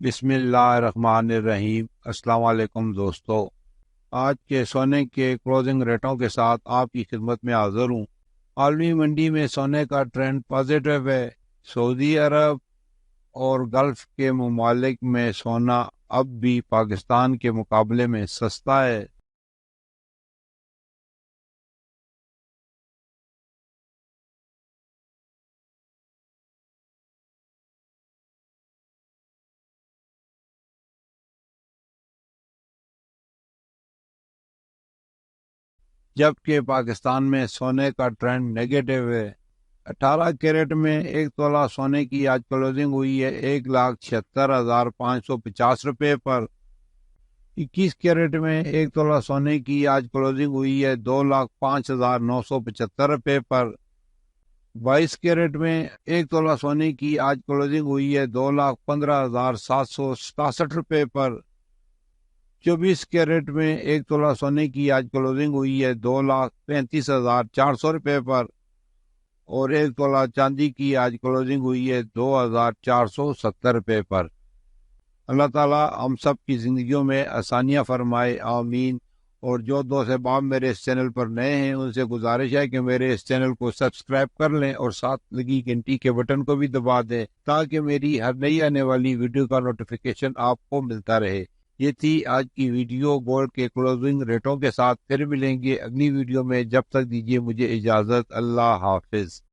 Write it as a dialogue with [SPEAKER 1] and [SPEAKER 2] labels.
[SPEAKER 1] بسم اللہ الرحمن الرحیم۔ السلام علیکم دوستو، آج کے سونے کے کلوزنگ ریٹوں کے ساتھ آپ کی خدمت میں حاضر ہوں۔ عالمی منڈی میں سونے کا ٹرینڈ پازیٹیو ہے۔ سعودی عرب اور گلف کے ممالک میں سونا اب بھی پاکستان کے مقابلے میں سستا ہے۔ جبکہ پاکستان میں سونے کا ٹرینڈ نیگیٹو ہے۔ 18 کیرٹ میں ایک تولہ سونے کی آج کلوزنگ ہوئی ہے 1,76,550 روپے پر۔ 21 کیرٹ میں ایک تولہ سونے کی آج کلوزنگ ہوئی ہے 2,05,975 روپے پر۔ 22 کیرٹ میں ایک تولہ سونے کی آج کلوزنگ ہوئی ہے 2,15,767 روپے پر۔ 24 کیرٹ میں ایک تولہ سونے کی آج کلوزنگ ہوئی ہے 2,35,400 روپے پر، اور ایک تولہ چاندی کی آج کلوزنگ ہوئی ہے 2,470 روپے پر۔ اللہ تعالیٰ ہم سب کی زندگیوں میں آسانیاں فرمائے، آمین۔ اور جو دوست احباب میرے اس چینل پر نئے ہیں ان سے گزارش ہے کہ میرے اس چینل کو سبسکرائب کر لیں اور ساتھ لگی گھنٹی کے بٹن کو بھی دبا دیں تاکہ میری ہر نئی آنے والی ویڈیو کا نوٹیفیکیشن آپ کو ملتا رہے۔ یہ تھی آج کی ویڈیو گولڈ کے کلوزنگ ریٹوں کے ساتھ۔ پھر ملیں گے اگلی ویڈیو میں، جب تک دیجیے مجھے اجازت۔ اللہ حافظ۔